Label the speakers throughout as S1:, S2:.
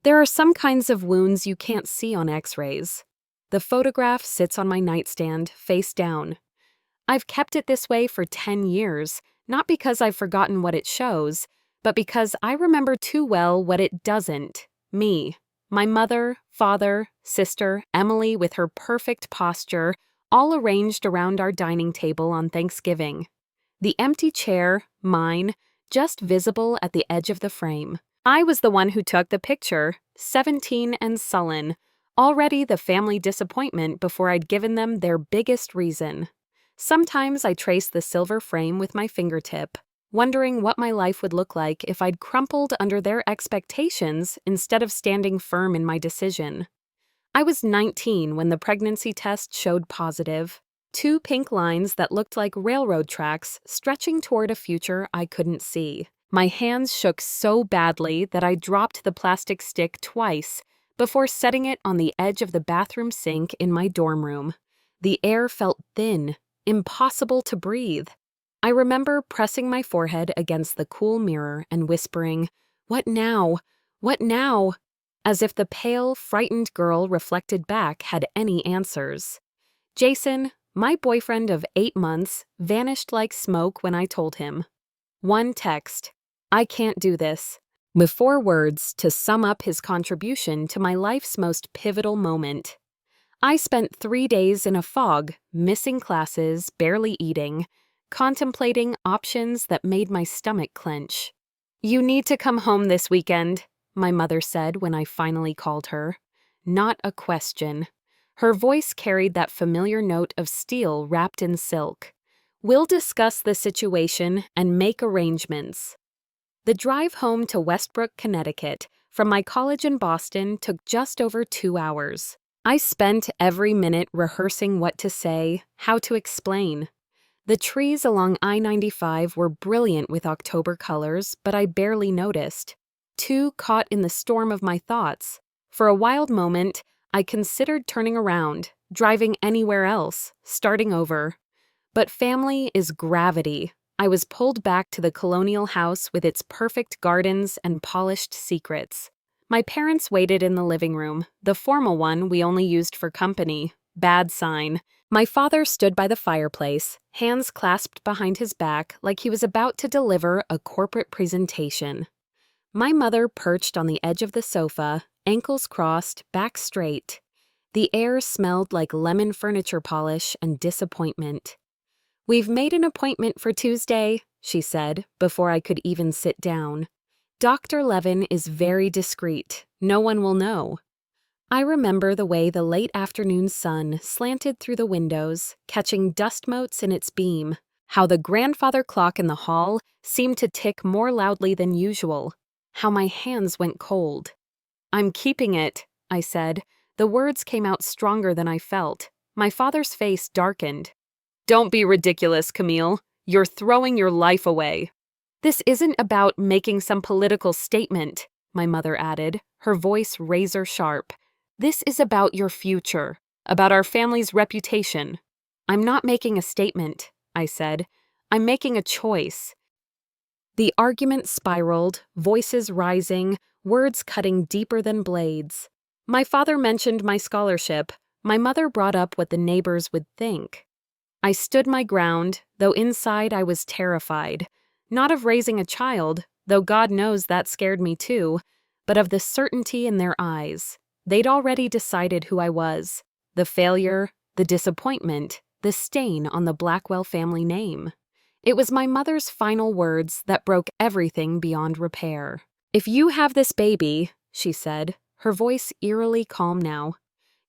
S1: There are some kinds of wounds you can't see on X-rays. The photograph sits on my nightstand, face down. I've kept it this way for 10 years, not because I've forgotten what it shows, but because I remember too well what it doesn't. Me, my mother, father, sister, Emily with her perfect posture, all arranged around our dining table on Thanksgiving. The empty chair, mine, just visible at the edge of the frame. I was the one who took the picture, 17 and sullen, already the family disappointment before I'd given them their biggest reason. Sometimes I trace the silver frame with my fingertip, wondering what my life would look like if I'd crumpled under their expectations instead of standing firm in my decision. I was 19 when the pregnancy test showed positive. 2 pink lines that looked like railroad tracks stretching toward a future I couldn't see. My hands shook so badly that I dropped the plastic stick twice before setting it on the edge of the bathroom sink in my dorm room. The air felt thin, impossible to breathe. I remember pressing my forehead against the cool mirror and whispering, "What now? What now?" as if the pale, frightened girl reflected back had any answers. Jason, my boyfriend of 8 months, vanished like smoke when I told him. One text, "I can't do this," with 4 words to sum up his contribution to my life's most pivotal moment. I spent 3 days in a fog, missing classes, barely eating, contemplating options that made my stomach clench. "You need to come home this weekend," my mother said when I finally called her. Not a question. Her voice carried that familiar note of steel wrapped in silk. "We'll discuss the situation and make arrangements." The drive home to Westbrook, Connecticut, from my college in Boston took just over 2 hours. I spent every minute rehearsing what to say, how to explain. The trees along I-95 were brilliant with October colors, but I barely noticed. Too caught in the storm of my thoughts. For a wild moment, I considered turning around, driving anywhere else, starting over. But family is gravity. I was pulled back to the colonial house with its perfect gardens and polished secrets. My parents waited in the living room, the formal one we only used for company. Bad sign. My father stood by the fireplace, hands clasped behind his back like he was about to deliver a corporate presentation. My mother perched on the edge of the sofa, ankles crossed, back straight. The air smelled like lemon furniture polish and disappointment. "We've made an appointment for Tuesday," she said, before I could even sit down. "Dr. Levin is very discreet. No one will know." I remember the way the late afternoon sun slanted through the windows, catching dust motes in its beam, how the grandfather clock in the hall seemed to tick more loudly than usual, how my hands went cold. "I'm keeping it," I said. The words came out stronger than I felt. My father's face darkened. "Don't be ridiculous, Camille. You're throwing your life away." "This isn't about making some political statement," my mother added, her voice razor sharp. "This is about your future, about our family's reputation." "I'm not making a statement," I said. "I'm making a choice." The argument spiraled, voices rising, words cutting deeper than blades. My father mentioned my scholarship. My mother brought up what the neighbors would think. I stood my ground, though inside I was terrified. Not of raising a child, though God knows that scared me too, but of the certainty in their eyes. They'd already decided who I was. The failure, the disappointment, the stain on the Blackwell family name. It was my mother's final words that broke everything beyond repair. "If you have this baby," she said, her voice eerily calm now,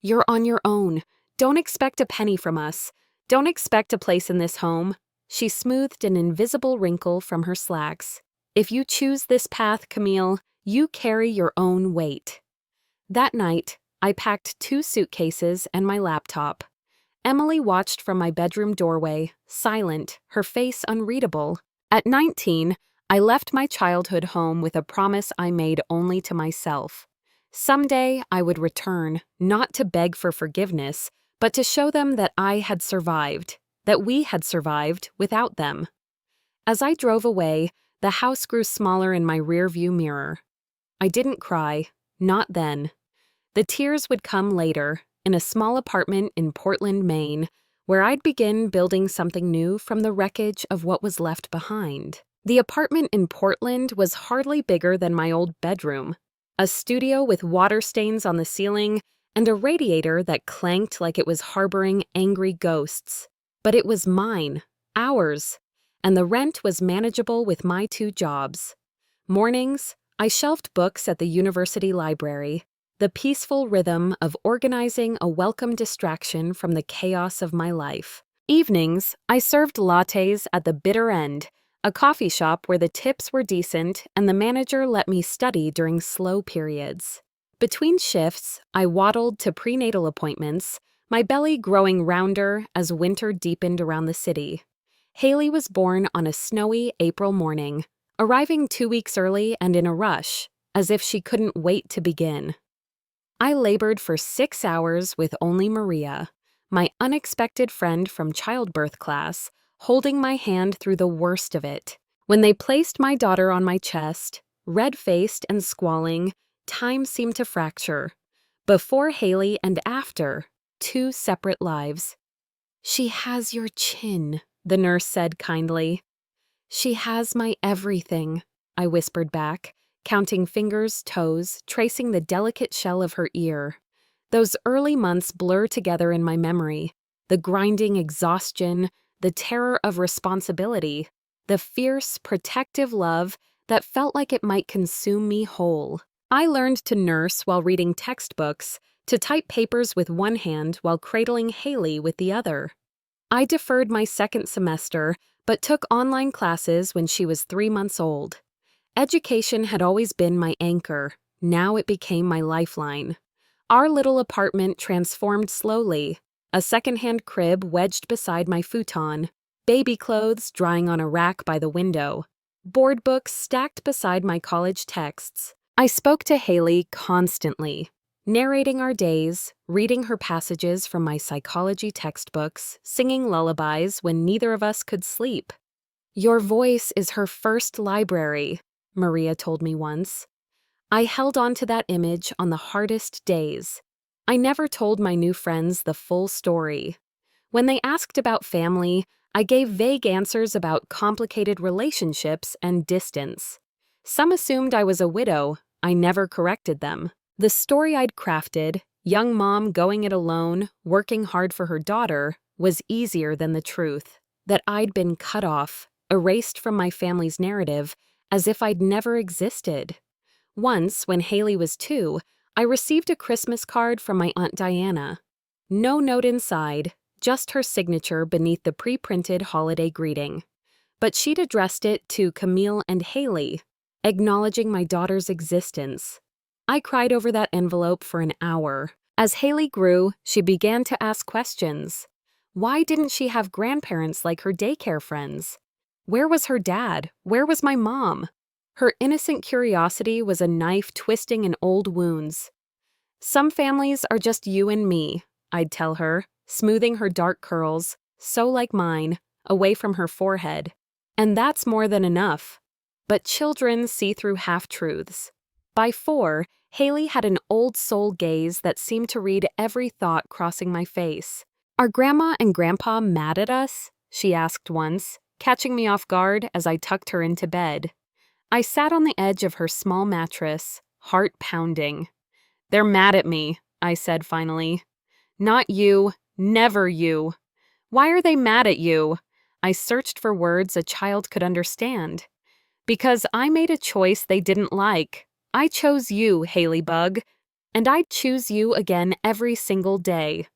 S1: "you're on your own. Don't expect a penny from us. Don't expect a place in this home." She smoothed an invisible wrinkle from her slacks. "If you choose this path, Camille, you carry your own weight." That night, I packed 2 suitcases and my laptop. Emily watched from my bedroom doorway, silent, her face unreadable. At 19, I left my childhood home with a promise I made only to myself. Someday I would return, not to beg for forgiveness, but to show them that I had survived, that we had survived without them. As I drove away, the house grew smaller in my rearview mirror. I didn't cry. Not then. The tears would come later, in a small apartment in Portland, Maine, where I'd begin building something new from the wreckage of what was left behind. The apartment in Portland was hardly bigger than my old bedroom. A studio with water stains on the ceiling and a radiator that clanked like it was harboring angry ghosts. But it was mine, ours, and the rent was manageable with my 2 jobs. Mornings, I shelved books at the university library, the peaceful rhythm of organizing a welcome distraction from the chaos of my life. Evenings, I served lattes at the bitter end, a coffee shop where the tips were decent and the manager let me study during slow periods. Between shifts, I waddled to prenatal appointments, my belly growing rounder as winter deepened around the city. Haley was born on a snowy April morning, arriving 2 weeks early and in a rush, as if she couldn't wait to begin. I labored for 6 hours with only Maria, my unexpected friend from childbirth class, holding my hand through the worst of it. When they placed my daughter on my chest, red-faced and squalling, time seemed to fracture. Before Haley and after, 2 separate lives. "She has your chin," the nurse said kindly. "She has my everything," I whispered back, counting fingers, toes, tracing the delicate shell of her ear. Those early months blur together in my memory, the grinding exhaustion, the terror of responsibility, the fierce, protective love that felt like it might consume me whole. I learned to nurse while reading textbooks, to type papers with one hand while cradling Haley with the other. I deferred my second semester, but took online classes when she was 3 months old. Education had always been my anchor. Now it became my lifeline. Our little apartment transformed slowly. A secondhand crib wedged beside my futon, baby clothes drying on a rack by the window, board books stacked beside my college texts. I spoke to Haley constantly, narrating our days, reading her passages from my psychology textbooks, singing lullabies when neither of us could sleep. "Your voice is her first library," Maria told me once. I held on to that image on the hardest days. I never told my new friends the full story. When they asked about family, I gave vague answers about complicated relationships and distance. Some assumed I was a widow. I never corrected them. The story I'd crafted, young mom going it alone, working hard for her daughter, was easier than the truth. That I'd been cut off, erased from my family's narrative, as if I'd never existed. Once, when Haley was 2, I received a Christmas card from my Aunt Diana. No note inside, just her signature beneath the pre-printed holiday greeting. But she'd addressed it to Camille and Haley, acknowledging my daughter's existence. I cried over that envelope for an hour. As Haley grew, she began to ask questions. Why didn't she have grandparents like her daycare friends? Where was her dad? Where was my mom? Her innocent curiosity was a knife twisting in old wounds. "Some families are just you and me," I'd tell her, smoothing her dark curls, so like mine, away from her forehead. "And that's more than enough." But children see through half-truths. By 4, Haley had an old soul gaze that seemed to read every thought crossing my face. "Are Grandma and Grandpa mad at us?" she asked once, catching me off guard as I tucked her into bed. I sat on the edge of her small mattress, heart pounding. "They're mad at me," I said finally. "Not you, never you." "Why are they mad at you?" I searched for words a child could understand. "Because I made a choice they didn't like. I chose you, Haley Bug, and I'd choose you again every single day."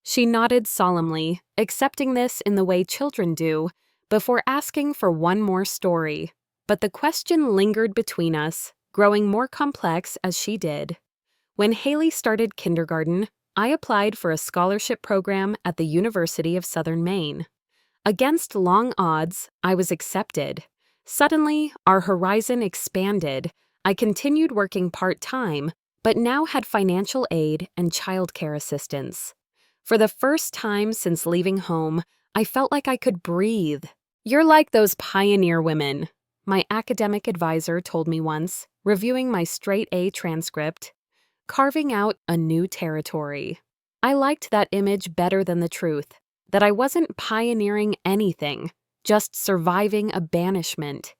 S1: She nodded solemnly, accepting this in the way children do, before asking for one more story. But the question lingered between us, growing more complex as she did. When Haley started kindergarten, I applied for a scholarship program at the University of Southern Maine. Against long odds, I was accepted. Suddenly, our horizon expanded. I continued working part-time, but now had financial aid and childcare assistance. For the first time since leaving home, I felt like I could breathe. "You're like those pioneer women," my academic advisor told me once, reviewing my straight A transcript. Carving out a new territory. I liked that image better than the truth, that I wasn't pioneering anything, just surviving a banishment.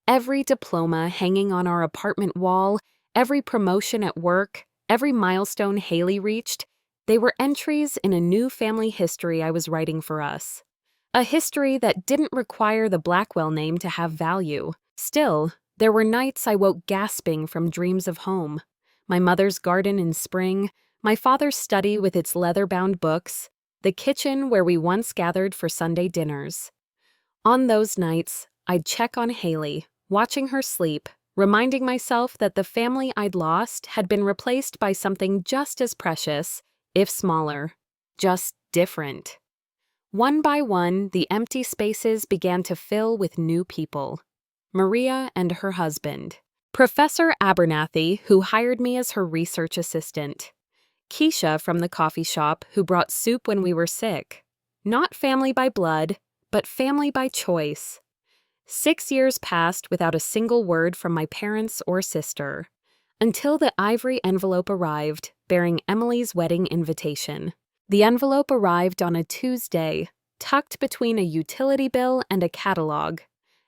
S1: Every diploma hanging on our apartment wall, every promotion at work, every milestone Haley reached, they were entries in a new family history I was writing for us. A history that didn't require the Blackwell name to have value. Still, there were nights I woke gasping from dreams of home. My mother's garden in spring, my father's study with its leather-bound books, the kitchen where we once gathered for Sunday dinners. On those nights, I'd check on Haley, watching her sleep, reminding myself that the family I'd lost had been replaced by something just as precious, if smaller, just different. One by one, the empty spaces began to fill with new people. Maria and her husband. Professor Abernathy, who hired me as her research assistant. Keisha from the coffee shop, who brought soup when we were sick. Not family by blood, but family by choice. 6 years passed without a single word from my parents or sister, until the ivory envelope arrived, bearing Emily's wedding invitation. The envelope arrived on a Tuesday, tucked between a utility bill and a catalog.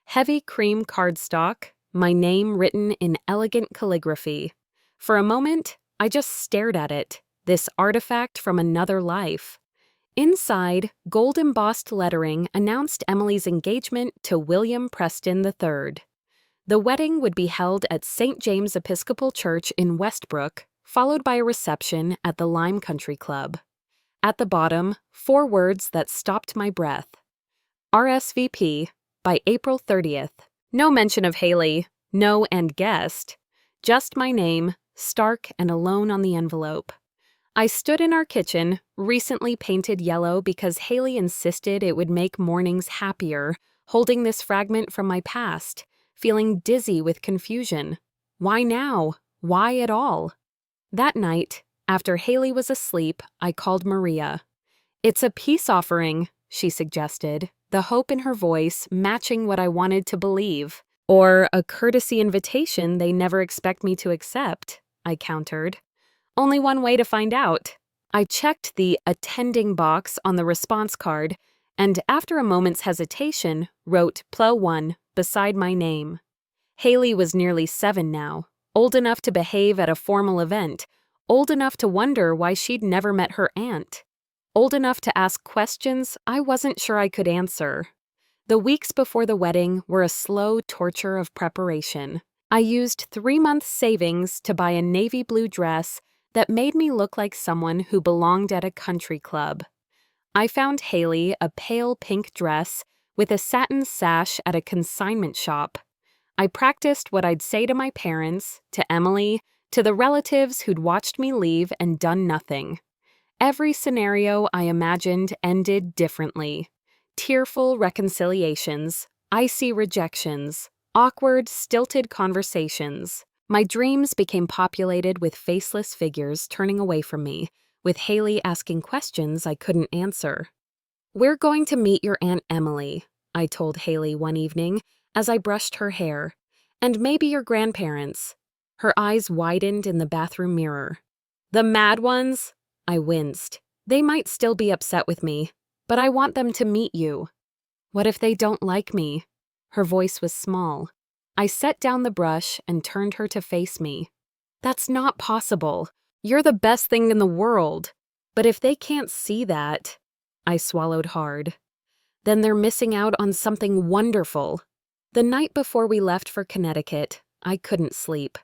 S1: Heavy cream cardstock, my name written in elegant calligraphy. For a moment, I just stared at it, this artifact from another life. Inside, gold-embossed lettering announced Emily's engagement to William Preston III. The wedding would be held at St. James Episcopal Church in Westbrook, followed by a reception at the Lime Country Club. At the bottom, 4 words that stopped my breath. RSVP by April 30th. No mention of Haley, no and guest. Just my name, stark and alone on the envelope. I stood in our kitchen, recently painted yellow because Haley insisted it would make mornings happier, holding this fragment from my past, feeling dizzy with confusion. Why now? Why at all? That night, after Haley was asleep, I called Maria. "It's a peace offering," she suggested, the hope in her voice matching what I wanted to believe. "Or a courtesy invitation they never expect me to accept," I countered. "Only one way to find out." I checked the attending box on the response card, and after a moment's hesitation, wrote +1 beside my name. Haley was nearly 7 now, old enough to behave at a formal event, old enough to wonder why she'd never met her aunt. Old enough to ask questions I wasn't sure I could answer. The weeks before the wedding were a slow torture of preparation. I used 3 months' savings to buy a navy blue dress that made me look like someone who belonged at a country club. I found Haley a pale pink dress with a satin sash at a consignment shop. I practiced what I'd say to my parents, to Emily, to the relatives who'd watched me leave and done nothing. Every scenario I imagined ended differently. Tearful reconciliations, icy rejections, awkward, stilted conversations. My dreams became populated with faceless figures turning away from me, with Haley asking questions I couldn't answer. "We're going to meet your Aunt Emily," I told Haley one evening as I brushed her hair, "and maybe your grandparents." Her eyes widened in the bathroom mirror. "The mad ones?" I winced. "They might still be upset with me, but I want them to meet you." "What if they don't like me?" Her voice was small. I set down the brush and turned her to face me. "That's not possible. You're the best thing in the world. But if they can't see that..." I swallowed hard. "Then they're missing out on something wonderful." The night before we left for Connecticut, I couldn't sleep.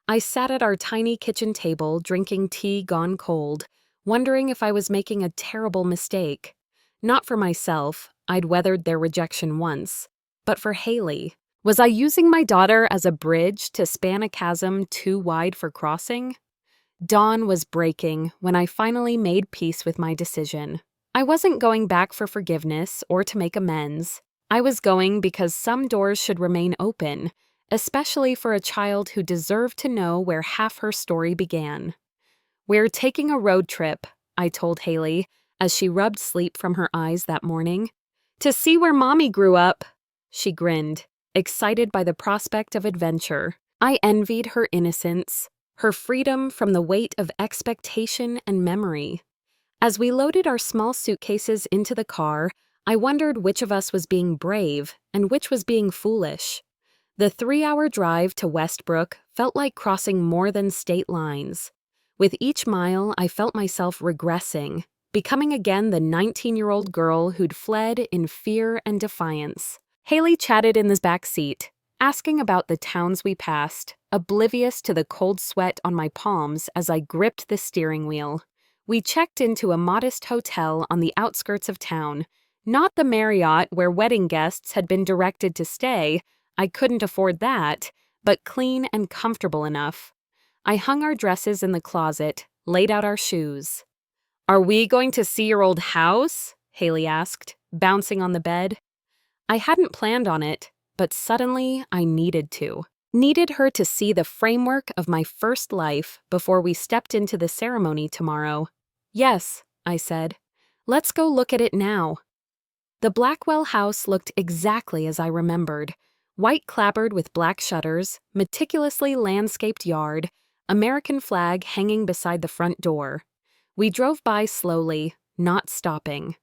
S1: I sat at our tiny kitchen table drinking tea gone cold, wondering if I was making a terrible mistake. Not for myself, I'd weathered their rejection once, but for Haley. Was I using my daughter as a bridge to span a chasm too wide for crossing? Dawn was breaking when I finally made peace with my decision. I wasn't going back for forgiveness or to make amends. I was going because some doors should remain open, especially for a child who deserved to know where half her story began. "We're taking a road trip," I told Haley as she rubbed sleep from her eyes that morning. "To see where Mommy grew up." She grinned. excited by the prospect of adventure. I envied her innocence, her freedom from the weight of expectation and memory. As we loaded our small suitcases into the car, I wondered which of us was being brave and which was being foolish. The 3-hour drive to Westbrook felt like crossing more than state lines. With each mile, I felt myself regressing, becoming again the 19-year-old girl who'd fled in fear and defiance. Haley chatted in the back seat, asking about the towns we passed, oblivious to the cold sweat on my palms as I gripped the steering wheel. We checked into a modest hotel on the outskirts of town, not the Marriott where wedding guests had been directed to stay. I couldn't afford that, but clean and comfortable enough. I hung our dresses in the closet, laid out our shoes. "Are we going to see your old house?" Haley asked, bouncing on the bed. I hadn't planned on it, but suddenly I needed to. Needed her to see the framework of my first life before we stepped into the ceremony tomorrow. "Yes," I said. "Let's go look at it now." The Blackwell house looked exactly as I remembered. White clapboard with black shutters, meticulously landscaped yard, American flag hanging beside the front door. We drove by slowly, not stopping.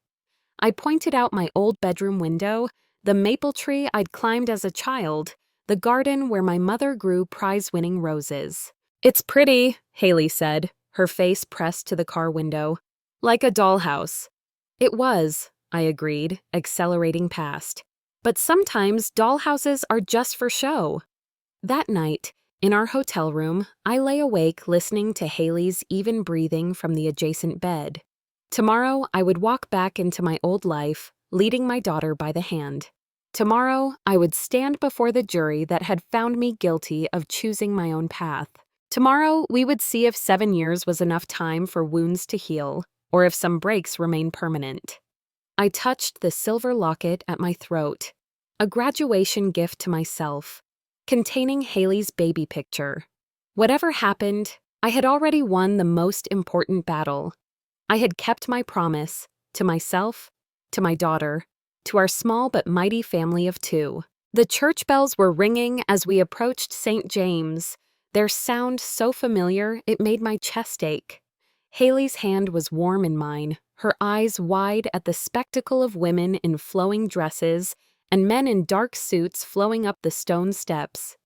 S1: I pointed out my old bedroom window, the maple tree I'd climbed as a child, the garden where my mother grew prize-winning roses. "It's pretty," Haley said, her face pressed to the car window. "Like a dollhouse." It was, I agreed, accelerating past. But sometimes dollhouses are just for show. That night, in our hotel room, I lay awake listening to Haley's even breathing from the adjacent bed. Tomorrow, I would walk back into my old life, leading my daughter by the hand. Tomorrow, I would stand before the jury that had found me guilty of choosing my own path. Tomorrow, we would see if 7 years was enough time for wounds to heal, or if some breaks remain permanent. I touched the silver locket at my throat, a graduation gift to myself, containing Haley's baby picture. Whatever happened, I had already won the most important battle. I had kept my promise, to myself, to my daughter, to our small but mighty family of 2. The church bells were ringing as we approached St. James, their sound so familiar it made my chest ache. Haley's hand was warm in mine, her eyes wide at the spectacle of women in flowing dresses and men in dark suits flowing up the stone steps.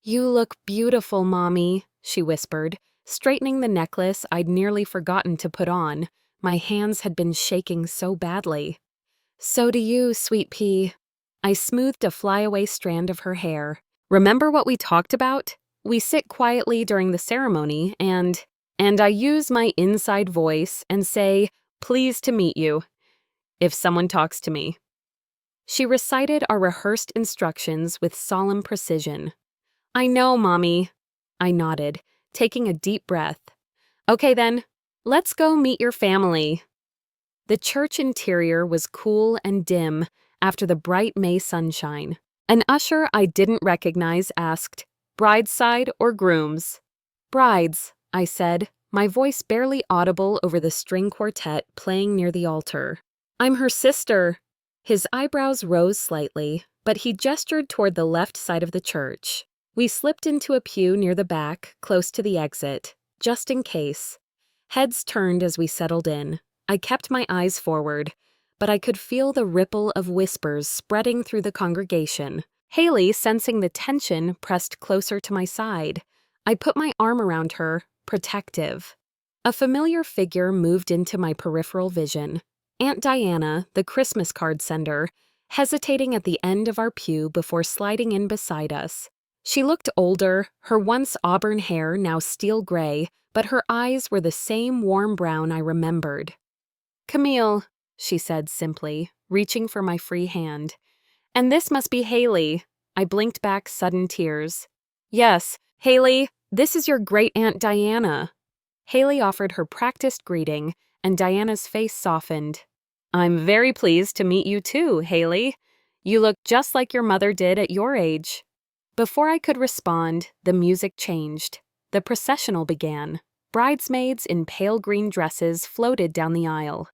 S1: "You look beautiful, Mommy," she whispered, straightening the necklace I'd nearly forgotten to put on. My hands had been shaking so badly. "So do you, sweet pea." I smoothed a flyaway strand of her hair. "Remember what we talked about? We sit quietly during the ceremony and I use my inside voice and say, 'Pleased to meet you,' if someone talks to me." She recited our rehearsed instructions with solemn precision. "I know, Mommy." I nodded, taking a deep breath. "Okay then, let's go meet your family." The church interior was cool and dim after the bright May sunshine. An usher I didn't recognize asked, "Bride's side or groom's?" "Bride's," I said, my voice barely audible over the string quartet playing near the altar. "I'm her sister." His eyebrows rose slightly, but he gestured toward the left side of the church. We slipped into a pew near the back, close to the exit, just in case. Heads turned as we settled in. I kept my eyes forward, but I could feel the ripple of whispers spreading through the congregation. Haley, sensing the tension, pressed closer to my side. I put my arm around her, protective. A familiar figure moved into my peripheral vision. Aunt Diana, the Christmas card sender, hesitating at the end of our pew before sliding in beside us. She looked older, her once auburn hair now steel gray, but her eyes were the same warm brown I remembered. "Camille," she said simply, reaching for my free hand. "And this must be Haley." I blinked back sudden tears. "Yes, Haley, this is your great-aunt Diana." Haley offered her practiced greeting, and Diana's face softened. "I'm very pleased to meet you too, Haley. You look just like your mother did at your age." Before I could respond, the music changed. The processional began. Bridesmaids in pale green dresses floated down the aisle.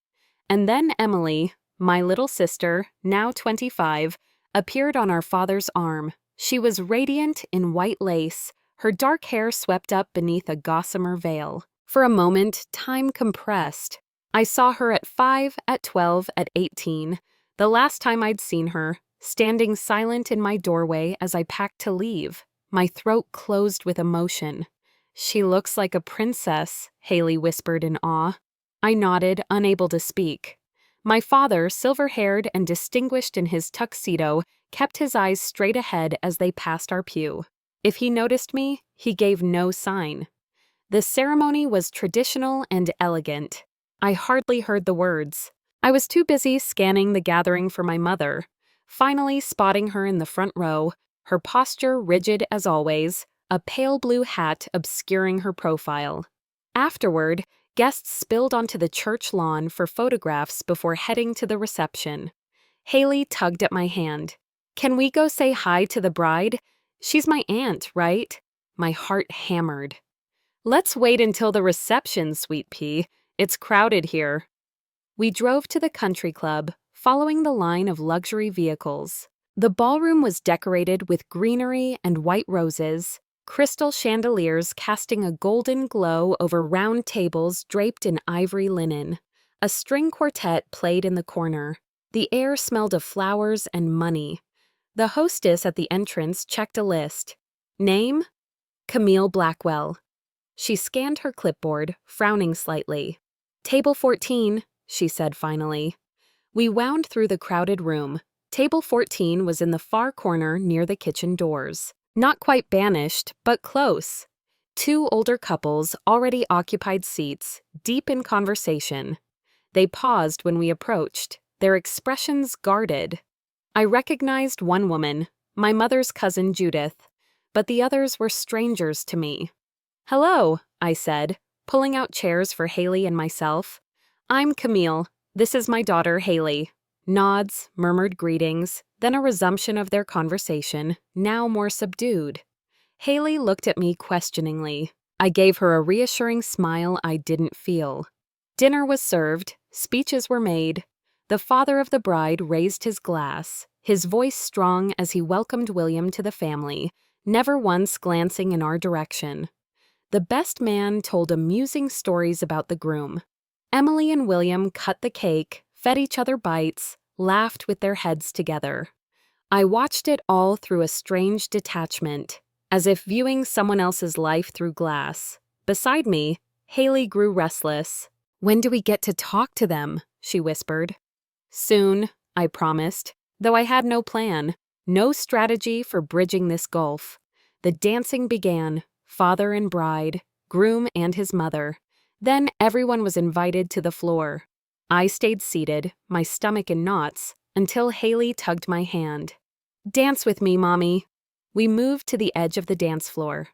S1: And then Emily, my little sister, now 25, appeared on our father's arm. She was radiant in white lace, her dark hair swept up beneath a gossamer veil. For a moment, time compressed. I saw her at 5, at 12, at 18, the last time I'd seen her, standing silent in my doorway as I packed to leave. My throat closed with emotion. "She looks like a princess," Haley whispered in awe. I nodded, unable to speak. My father, silver-haired and distinguished in his tuxedo, kept his eyes straight ahead as they passed our pew. If he noticed me, he gave no sign. The ceremony was traditional and elegant. I hardly heard the words. I was too busy scanning the gathering for my mother, finally spotting her in the front row, her posture rigid as always, a pale blue hat obscuring her profile. Afterward, guests spilled onto the church lawn for photographs before heading to the reception. Haley tugged at my hand. "Can we go say hi to the bride? She's my aunt, right?" My heart hammered. "Let's wait until the reception, sweet pea. It's crowded here." We drove to the country club, following the line of luxury vehicles. The ballroom was decorated with greenery and white roses, crystal chandeliers casting a golden glow over round tables draped in ivory linen. A string quartet played in the corner. The air smelled of flowers and money. The hostess at the entrance checked a list. Name? Camille Blackwell. She scanned her clipboard, frowning slightly. "Table 14, she said finally. We wound through the crowded room. Table 14 was in the far corner near the kitchen doors. Not quite banished, but close. Two older couples already occupied seats, deep in conversation. They paused when we approached, their expressions guarded. I recognized one woman, my mother's cousin Judith, but the others were strangers to me. "Hello," I said, pulling out chairs for Haley and myself. "I'm Camille. This is my daughter, Haley." Nods, murmured greetings, then a resumption of their conversation, now more subdued. Haley looked at me questioningly. I gave her a reassuring smile I didn't feel. Dinner was served, speeches were made. The father of the bride raised his glass, his voice strong as he welcomed William to the family, never once glancing in our direction. The best man told amusing stories about the groom. Emily and William cut the cake, fed each other bites, laughed with their heads together. I watched it all through a strange detachment, as if viewing someone else's life through glass. Beside me, Haley grew restless. "When do we get to talk to them?" she whispered. "Soon," I promised, though I had no plan, no strategy for bridging this gulf. The dancing began, father and bride, groom and his mother. Then everyone was invited to the floor. I stayed seated, my stomach in knots, until Haley tugged my hand. "Dance with me, Mommy." We moved to the edge of the dance floor.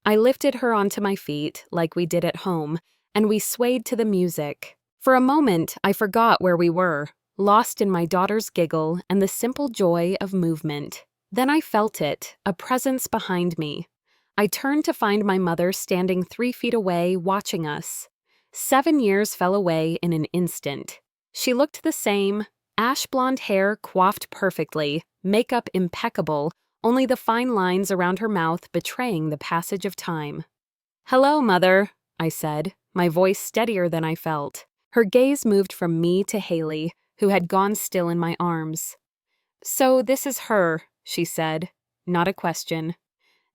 S1: I lifted her onto my feet, like we did at home, and we swayed to the music. For a moment, I forgot where we were, lost in my daughter's giggle and the simple joy of movement. Then I felt it, a presence behind me. I turned to find my mother standing 3 feet away, watching us. 7 years fell away in an instant. She looked the same, ash blonde hair coiffed perfectly, makeup impeccable, only the fine lines around her mouth betraying the passage of time. "Hello, Mother," I said, my voice steadier than I felt. Her gaze moved from me to Haley, who had gone still in my arms. "So this is her," she said, not a question.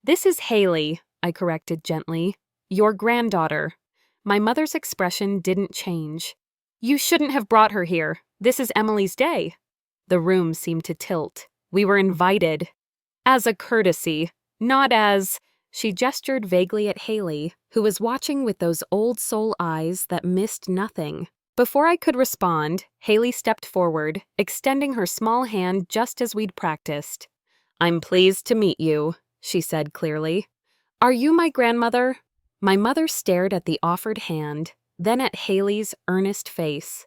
S1: "This is Haley," I corrected gently. "Your granddaughter." My mother's expression didn't change. "You shouldn't have brought her here. This is Emily's day." The room seemed to tilt. We were invited. "As a courtesy, not as—" She gestured vaguely at Haley, who was watching with those old soul eyes that missed nothing. Before I could respond, Haley stepped forward, extending her small hand just as we'd practiced. "I'm pleased to meet you," she said clearly. "Are you my grandmother?" My mother stared at the offered hand, then at Haley's earnest face.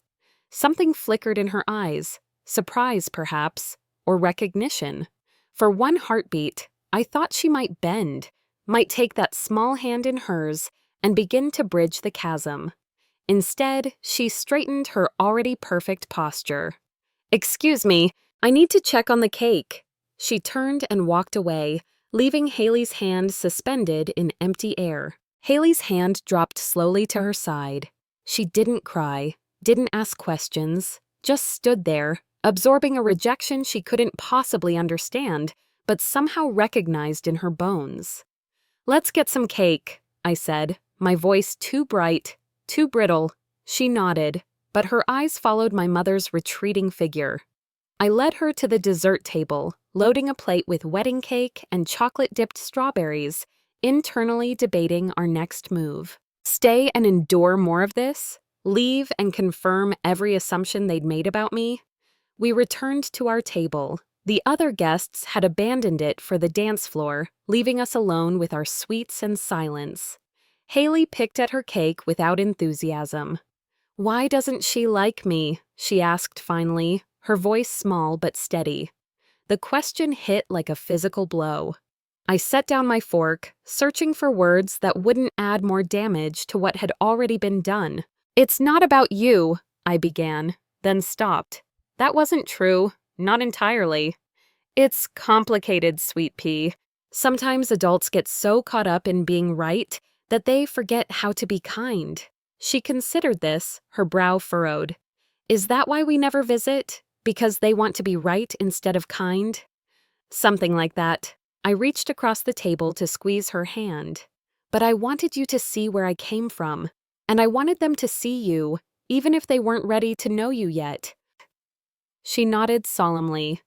S1: Something flickered in her eyes, surprise perhaps, or recognition. For one heartbeat, I thought she might bend, might take that small hand in hers and begin to bridge the chasm. Instead, she straightened her already perfect posture. "Excuse me, I need to check on the cake. She turned and walked away, leaving Haley's hand suspended in empty air. Haley's hand dropped slowly to her side. She didn't cry, didn't ask questions, just stood there, absorbing a rejection she couldn't possibly understand, but somehow recognized in her bones. "Let's get some cake," I said, my voice too bright, too brittle. She nodded, but her eyes followed my mother's retreating figure. I led her to the dessert table, loading a plate with wedding cake and chocolate-dipped strawberries, internally debating our next move. Stay and endure more of this? Leave and confirm every assumption they'd made about me? We returned to our table. The other guests had abandoned it for the dance floor, leaving us alone with our sweets and silence. Haley picked at her cake without enthusiasm. "Why doesn't she like me?" she asked finally, her voice small but steady. The question hit like a physical blow. I set down my fork, searching for words that wouldn't add more damage to what had already been done. "It's not about you," I began, then stopped. That wasn't true, not entirely. "It's complicated, sweet pea. Sometimes adults get so caught up in being right that they forget how to be kind." She considered this, her brow furrowed. "Is that why we never visit? Because they want to be right instead of kind?" "Something like that." I reached across the table to squeeze her hand. "But I wanted you to see where I came from, and I wanted them to see you, even if they weren't ready to know you yet." She nodded solemnly.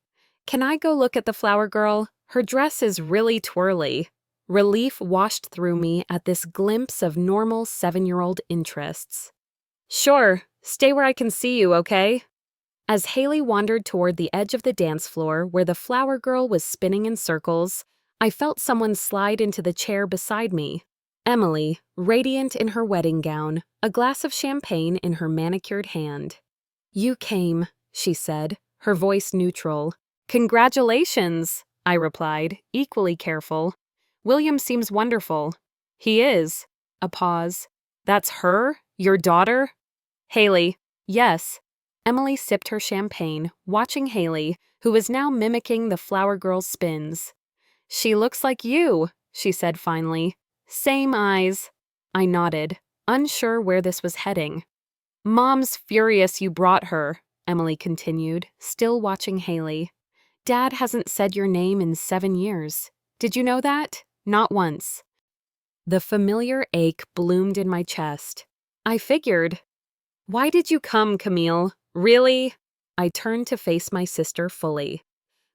S1: "Can I go look at the flower girl? Her dress is really twirly." Relief washed through me at this glimpse of normal 7-year-old interests. "Sure, stay where I can see you, okay?" As Haley wandered toward the edge of the dance floor where the flower girl was spinning in circles, I felt someone slide into the chair beside me. Emily, radiant in her wedding gown, a glass of champagne in her manicured hand. "You came," she said, her voice neutral. "Congratulations," I replied, equally careful. "William seems wonderful." "He is." A pause. "That's her? Your daughter?" "Haley." "Yes." Emily sipped her champagne, watching Haley, who was now mimicking the flower girl's spins. "She looks like you," she said finally. "Same eyes." I nodded, unsure where this was heading. "Mom's furious you brought her," Emily continued, still watching Haley. "Dad hasn't said your name in 7 years. Did you know that? Not once." The familiar ache bloomed in my chest. I figured. "Why did you come, Camille? Really?" I turned to face my sister fully.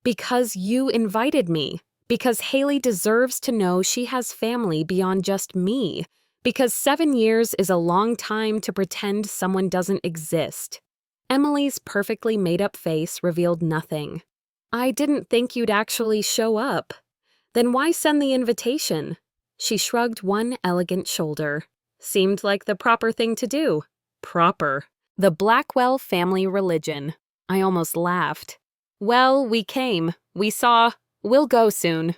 S1: "Because you invited me. Because Haley deserves to know she has family beyond just me. Because 7 years is a long time to pretend someone doesn't exist." Emily's perfectly made-up face revealed nothing. "I didn't think you'd actually show up." "Then why send the invitation?" She shrugged one elegant shoulder. "Seemed like the proper thing to do." Proper. The Blackwell family religion. I almost laughed. "Well, we came. We saw. We'll go soon."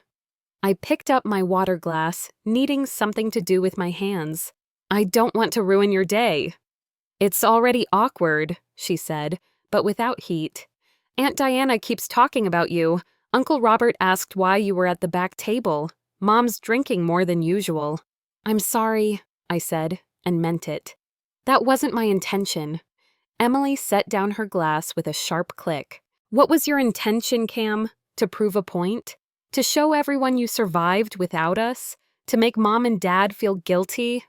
S1: I picked up my water glass, needing something to do with my hands. "I don't want to ruin your day." "It's already awkward," she said, but without heat. "Aunt Diana keeps talking about you. Uncle Robert asked why you were at the back table. Mom's drinking more than usual." "I'm sorry," I said, and meant it. "That wasn't my intention." Emily set down her glass with a sharp click. "What was your intention, Cam? To prove a point? To show everyone you survived without us? To make Mom and Dad feel guilty?"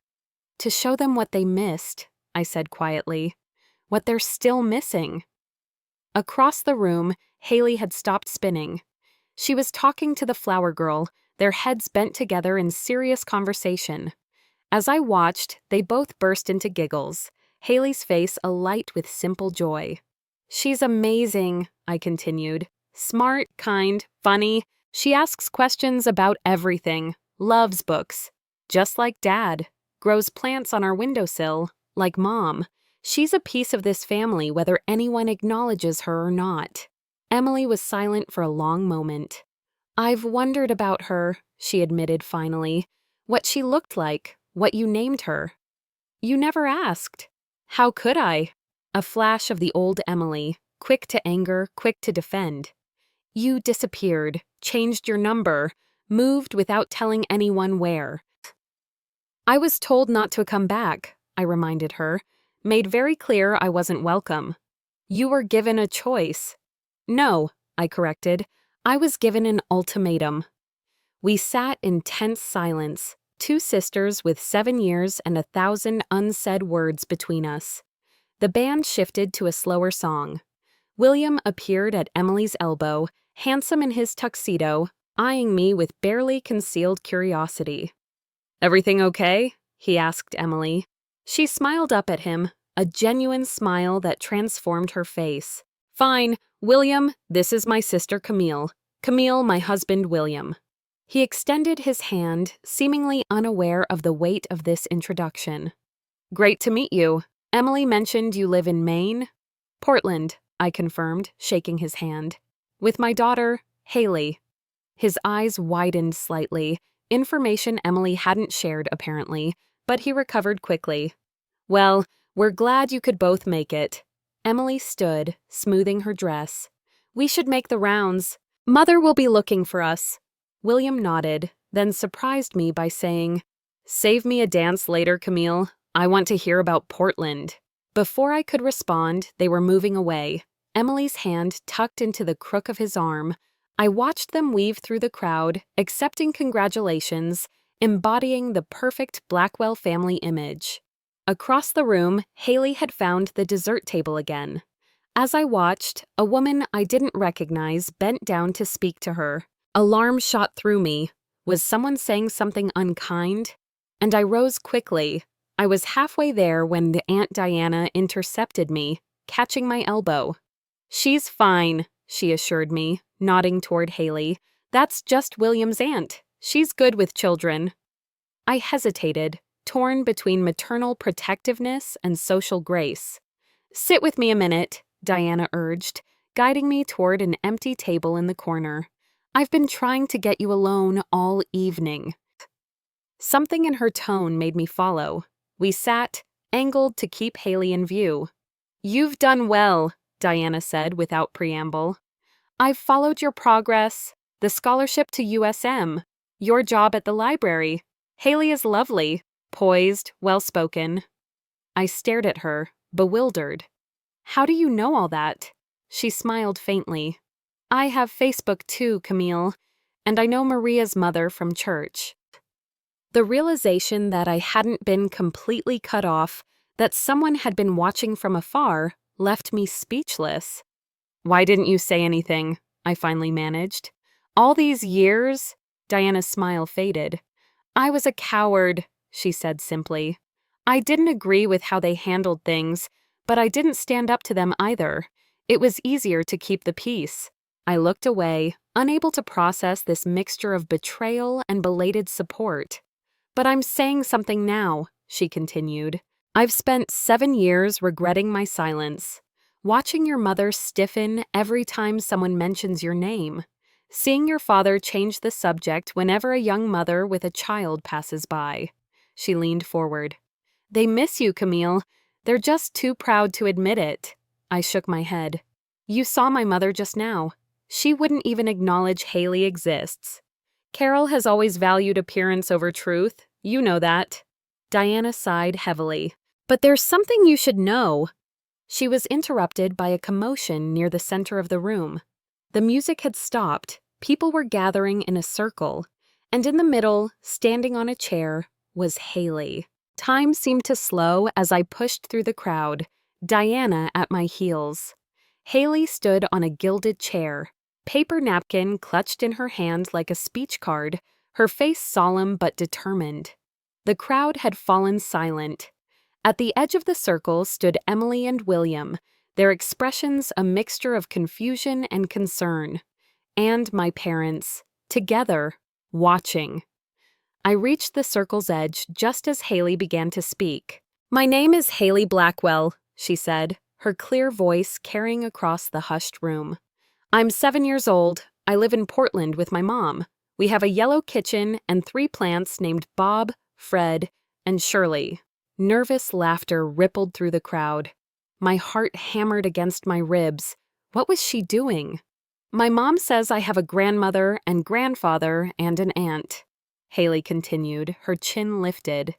S1: "To show them what they missed," I said quietly. "What they're still missing." Across the room, Haley had stopped spinning. She was talking to the flower girl, their heads bent together in serious conversation. As I watched, they both burst into giggles, Haley's face alight with simple joy. "She's amazing," I continued. "Smart, kind, funny. She asks questions about everything. Loves books. Just like Dad. Grows plants on our windowsill. Like Mom. She's a piece of this family whether anyone acknowledges her or not." Emily was silent for a long moment. "I've wondered about her," she admitted finally. "What she looked like, what you named her." "You never asked." "How could I?" A flash of the old Emily, quick to anger, quick to defend. You disappeared, changed your number, moved without telling anyone where. I was told not to come back, I reminded her, made very clear I wasn't welcome. You were given a choice. No, I corrected. I was given an ultimatum. We sat in tense silence, two sisters with 7 years and 1,000 unsaid words between us. The band shifted to a slower song. William appeared at Emily's elbow, handsome in his tuxedo, eyeing me with barely concealed curiosity. "Everything okay?" he asked Emily. She smiled up at him, a genuine smile that transformed her face. "Fine, William, this is my sister Camille. Camille, my husband William." He extended his hand, seemingly unaware of the weight of this introduction. "Great to meet you. Emily mentioned you live in Maine?" "Portland," I confirmed, shaking his hand. "With my daughter, Haley." His eyes widened slightly, information Emily hadn't shared apparently, but he recovered quickly. "Well, we're glad you could both make it." Emily stood, smoothing her dress. "We should make the rounds. Mother will be looking for us." William nodded, then surprised me by saying, "Save me a dance later, Camille. I want to hear about Portland." Before I could respond, they were moving away, Emily's hand tucked into the crook of his arm. I watched them weave through the crowd, accepting congratulations, embodying the perfect Blackwell family image. Across the room, Haley had found the dessert table again. As I watched, a woman I didn't recognize bent down to speak to her. Alarm shot through me. Was someone saying something unkind? And I rose quickly. I was halfway there when the Aunt Diana intercepted me, catching my elbow. "She's fine," she assured me, nodding toward Haley. "That's just William's aunt. She's good with children." I hesitated, torn between maternal protectiveness and social grace. "Sit with me a minute," Diana urged, guiding me toward an empty table in the corner. "I've been trying to get you alone all evening." Something in her tone made me follow. We sat, angled to keep Haley in view. "You've done well," Diana said without preamble. "I've followed your progress, the scholarship to USM, your job at the library. Haley is lovely, poised, well-spoken." I stared at her, bewildered. "How do you know all that?" She smiled faintly. "I have Facebook too, Camille, and I know Maria's mother from church." The realization that I hadn't been completely cut off, that someone had been watching from afar, left me speechless. "Why didn't you say anything?" I finally managed. "All these years?" Diana's smile faded. "I was a coward," she said simply. "I didn't agree with how they handled things, but I didn't stand up to them either. It was easier to keep the peace." I looked away, unable to process this mixture of betrayal and belated support. "But I'm saying something now," she continued. "I've spent 7 years regretting my silence. Watching your mother stiffen every time someone mentions your name. Seeing your father change the subject whenever a young mother with a child passes by." She leaned forward. "They miss you, Camille. They're just too proud to admit it." I shook my head. "You saw my mother just now. She wouldn't even acknowledge Haley exists. Carol has always valued appearance over truth. You know that." Diana sighed heavily. "But there's something you should know." She was interrupted by a commotion near the center of the room. The music had stopped, people were gathering in a circle, and in the middle, standing on a chair, was Haley. Time seemed to slow as I pushed through the crowd, Diana at my heels. Haley stood on a gilded chair, paper napkin clutched in her hand like a speech card, her face solemn but determined. The crowd had fallen silent. At the edge of the circle stood Emily and William, their expressions a mixture of confusion and concern. And my parents, together, watching. I reached the circle's edge just as Haley began to speak. "My name is Haley Blackwell," she said, her clear voice carrying across the hushed room. "I'm 7 years old. I live in Portland with my mom. We have a yellow kitchen and 3 plants named Bob, Fred, and Shirley." Nervous laughter rippled through the crowd. My heart hammered against my ribs, What was she doing? My mom says I have a grandmother and grandfather and an aunt, Haley continued, her chin lifted.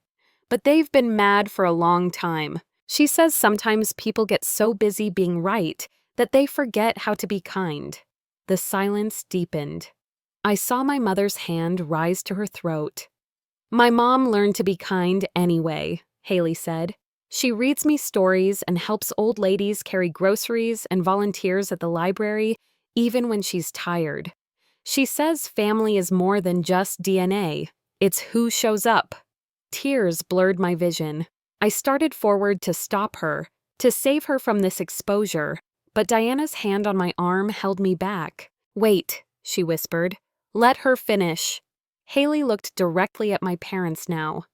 S1: But they've been mad for a long time. She says sometimes people get so busy being right that they forget how to be kind. The silence deepened. I saw my mother's hand rise to her throat. My mom learned to be kind anyway, Haley said. She reads me stories and helps old ladies carry groceries and volunteers at the library even when she's tired. She says family is more than just DNA. It's who shows up. Tears blurred my vision. I started forward to stop her, to save her from this exposure, but Diana's hand on my arm held me back. Wait, she whispered. Let her finish. Haley looked directly at my parents now.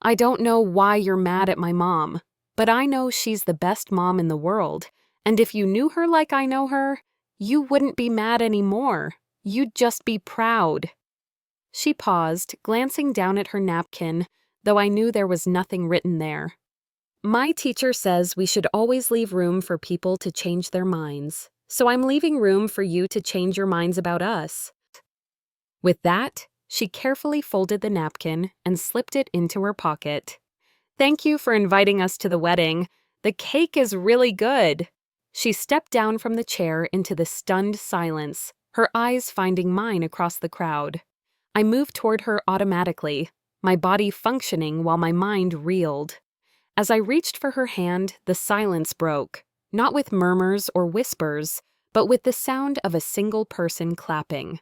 S1: I don't know why you're mad at my mom, but I know she's the best mom in the world, and if you knew her like I know her, you wouldn't be mad anymore. You'd just be proud. She paused, glancing down at her napkin, though I knew there was nothing written there. My teacher says we should always leave room for people to change their minds, so I'm leaving room for you to change your minds about us. With that, she carefully folded the napkin and slipped it into her pocket. Thank you for inviting us to the wedding. The cake is really good. She stepped down from the chair into the stunned silence, her eyes finding mine across the crowd. I moved toward her automatically, my body functioning while my mind reeled. As I reached for her hand, the silence broke, not with murmurs or whispers, but with the sound of a single person clapping.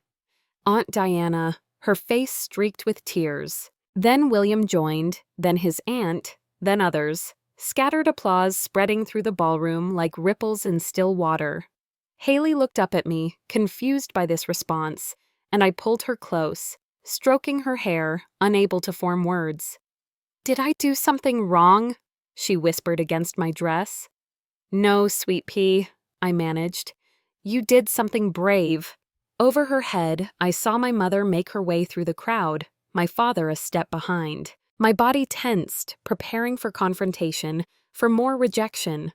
S1: Aunt Diana, her face streaked with tears. Then William joined, then his aunt, then others. Scattered applause spreading through the ballroom like ripples in still water. Haley looked up at me, confused by this response, and I pulled her close, stroking her hair, unable to form words. Did I do something wrong? She whispered against my dress. No, sweet pea, I managed. You did something brave. Over her head, I saw my mother make her way through the crowd, my father a step behind. My body tensed, preparing for confrontation, for more rejection.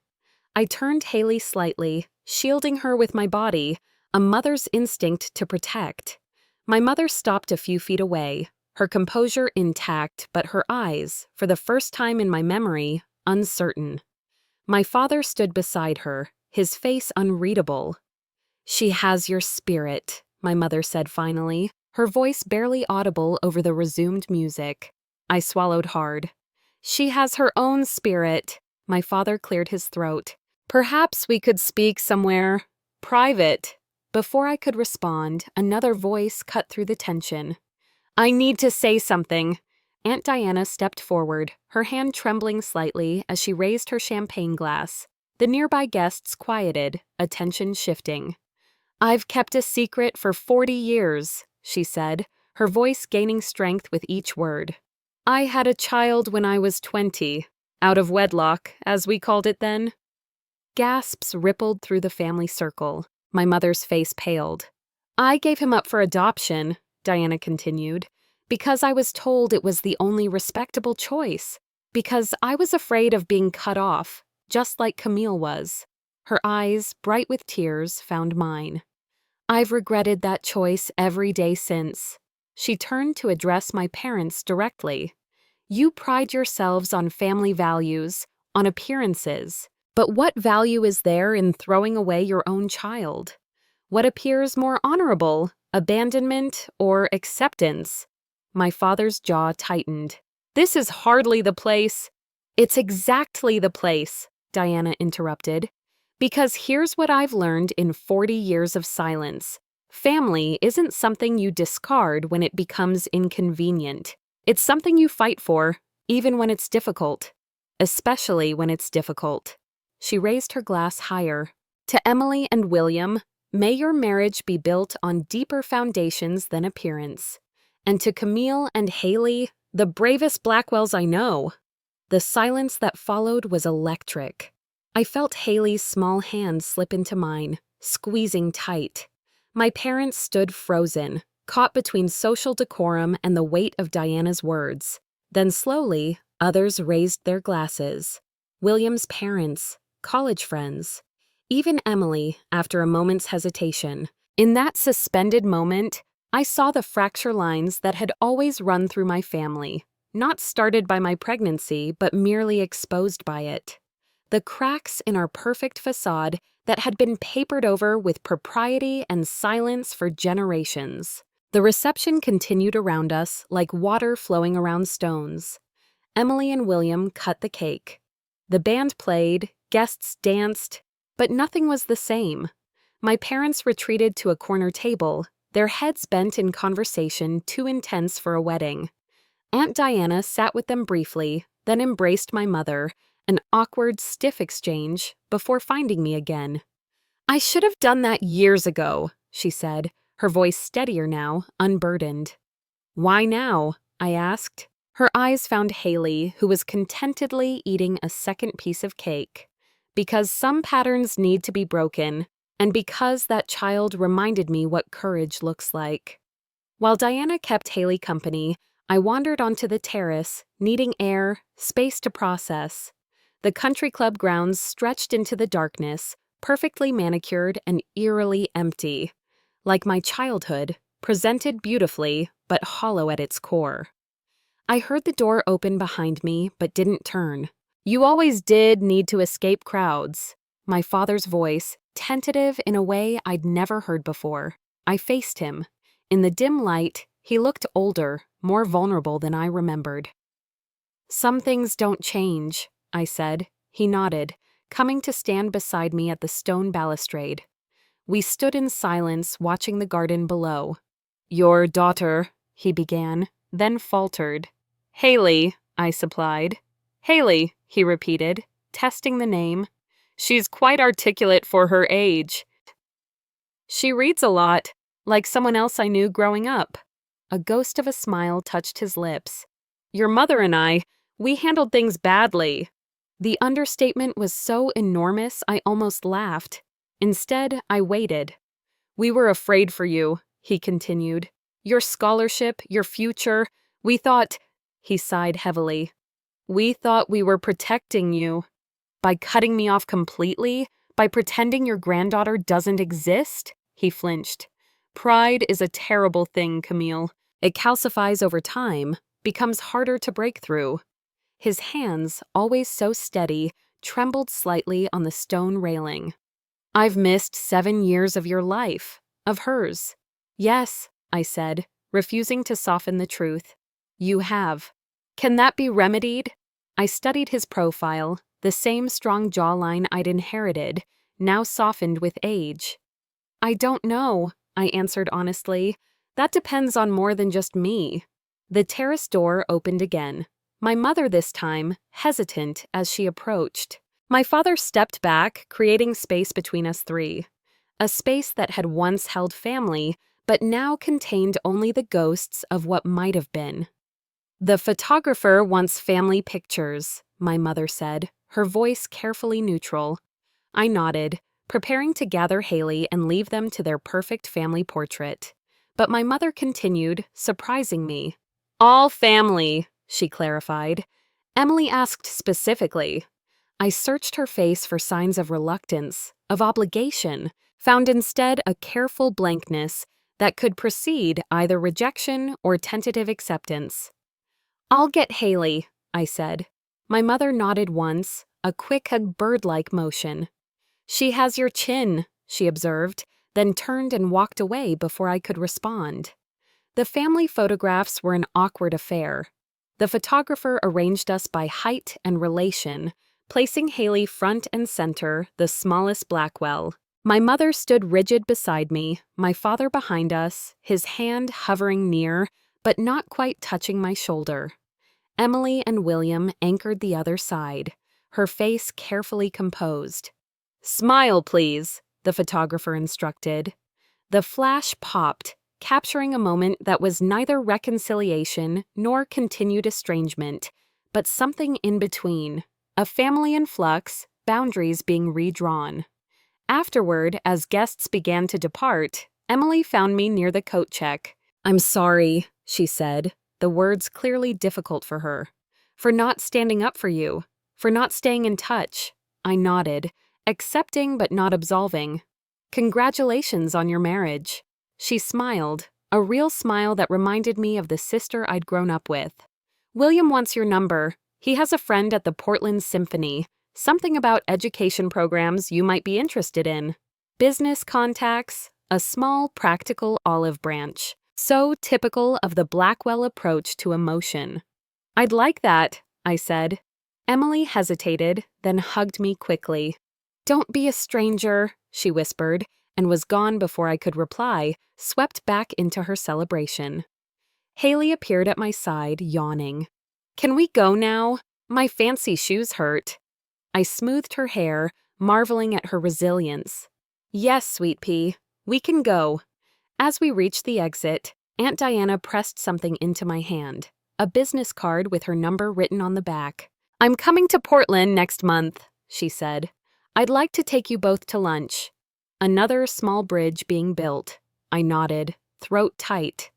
S1: I turned Haley slightly, shielding her with my body, a mother's instinct to protect. My mother stopped a few feet away, her composure intact, but her eyes, for the first time in my memory, uncertain. My father stood beside her, his face unreadable. She has your spirit, my mother said finally, her voice barely audible over the resumed music. I swallowed hard. She has her own spirit. My father cleared his throat. Perhaps we could speak somewhere private. Before I could respond, another voice cut through the tension. I need to say something. Aunt Diana stepped forward, her hand trembling slightly as she raised her champagne glass. The nearby guests quieted, attention shifting. I've kept a secret for 40 years, she said, her voice gaining strength with each word. I had a child when I was 20, out of wedlock, as we called it then. Gasps rippled through the family circle. My mother's face paled. I gave him up for adoption, Diana continued, because I was told it was the only respectable choice, because I was afraid of being cut off, just like Camille was. Her eyes, bright with tears, found mine. I've regretted that choice every day since. She turned to address my parents directly. You pride yourselves on family values, on appearances, but what value is there in throwing away your own child? What appears more honorable, abandonment or acceptance? My father's jaw tightened. This is hardly the place. It's exactly the place, Diana interrupted. Because here's what I've learned in 40 years of silence. Family isn't something you discard when it becomes inconvenient. It's something you fight for, even when it's difficult. Especially when it's difficult. She raised her glass higher. To Emily and William, may your marriage be built on deeper foundations than appearance. And to Camille and Haley, the bravest Blackwells I know. The silence that followed was electric. I felt Haley's small hand slip into mine, squeezing tight. My parents stood frozen, caught between social decorum and the weight of Diana's words. Then slowly, others raised their glasses. William's parents, college friends. Even Emily, after a moment's hesitation. In that suspended moment, I saw the fracture lines that had always run through my family, not started by my pregnancy, but merely exposed by it. The cracks in our perfect facade that had been papered over with propriety and silence for generations. The reception continued around us like water flowing around stones. Emily and William cut the cake. The band played, guests danced, but nothing was the same. My parents retreated to a corner table, their heads bent in conversation too intense for a wedding. Aunt Diana sat with them briefly, then embraced my mother, an awkward, stiff exchange, before finding me again. "I should have done that years ago," she said, her voice steadier now, unburdened. "Why now?" I asked. Her eyes found Haley, who was contentedly eating a second piece of cake. Because some patterns need to be broken, and because that child reminded me what courage looks like. While Diana kept Haley company, I wandered onto the terrace, needing air, space to process. The country club grounds stretched into the darkness, perfectly manicured and eerily empty. Like my childhood, presented beautifully, but hollow at its core. I heard the door open behind me, but didn't turn. "You always did need to escape crowds." My father's voice, tentative in a way I'd never heard before. I faced him. In the dim light, he looked older, more vulnerable than I remembered. "Some things don't change," I said. He nodded, coming to stand beside me at the stone balustrade. We stood in silence, watching the garden below. "Your daughter," he began, then faltered. "Haley," I supplied. "Haley," he repeated, testing the name. "She's quite articulate for her age. She reads a lot, like someone else I knew growing up." A ghost of a smile touched his lips. "Your mother and I, we handled things badly." The understatement was so enormous I almost laughed. Instead, I waited. "We were afraid for you," he continued. "Your scholarship, your future. We thought," he sighed heavily, "we thought we were protecting you. By cutting me off completely? By pretending your granddaughter doesn't exist?" He flinched. "Pride is a terrible thing, Camille. It calcifies over time, becomes harder to break through." His hands, always so steady, trembled slightly on the stone railing. "I've missed 7 years of your life, of hers." "Yes," I said, refusing to soften the truth. "You have. Can that be remedied?" I studied his profile, the same strong jawline I'd inherited, now softened with age. "I don't know," I answered honestly. "That depends on more than just me." The terrace door opened again. My mother this time, hesitant as she approached. My father stepped back, creating space between us three. A space that had once held family, but now contained only the ghosts of what might have been. "The photographer wants family pictures," my mother said, her voice carefully neutral. I nodded, preparing to gather Haley and leave them to their perfect family portrait. But my mother continued, surprising me. "All family," she clarified. Emily asked specifically. I searched her face for signs of reluctance, of obligation, found instead a careful blankness that could precede either rejection or tentative acceptance. "I'll get Haley," I said. My mother nodded once, a quick, bird-like motion. "She has your chin," she observed, then turned and walked away before I could respond. The family photographs were an awkward affair. The photographer arranged us by height and relation, placing Haley front and center, the smallest Blackwell. My mother stood rigid beside me, my father behind us, his hand hovering near, but not quite touching my shoulder. Emily and William anchored the other side, her face carefully composed. "Smile, please," the photographer instructed. The flash popped, capturing a moment that was neither reconciliation nor continued estrangement, but something in between. A family in flux, boundaries being redrawn. Afterward, as guests began to depart, Emily found me near the coat check. "I'm sorry," she said, the words clearly difficult for her. "For not standing up for you. For not staying in touch." I nodded, accepting but not absolving. Congratulations on your marriage. She smiled, a real smile that reminded me of the sister I'd grown up with. William wants your number. He has a friend at the Portland Symphony. Something about education programs you might be interested in. Business contacts, a small practical olive branch. So typical of the Blackwell approach to emotion. I'd like that, I said. Emily hesitated, then hugged me quickly. Don't be a stranger, she whispered, and was gone before I could reply, swept back into her celebration. Haley appeared at my side, yawning. Can we go now? My fancy shoes hurt. I smoothed her hair, marveling at her resilience. Yes, sweet pea, we can go. As we reached the exit, Aunt Diana pressed something into my hand, a business card with her number written on the back. I'm coming to Portland next month, she said. I'd like to take you both to lunch. Another small bridge being built. I nodded, throat tight.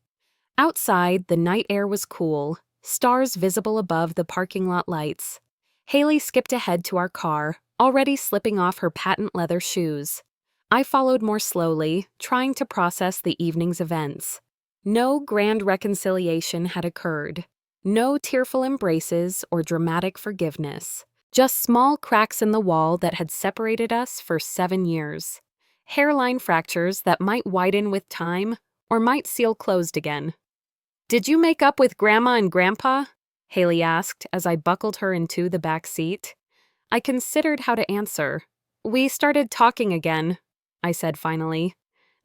S1: Outside, the night air was cool, stars visible above the parking lot lights. Haley skipped ahead to our car, already slipping off her patent leather shoes. I followed more slowly, trying to process the evening's events. No grand reconciliation had occurred. No tearful embraces or dramatic forgiveness. Just small cracks in the wall that had separated us for 7 years. Hairline fractures that might widen with time or might seal closed again. Did you make up with Grandma and Grandpa? Haley asked as I buckled her into the back seat. I considered how to answer. We started talking again, I said finally.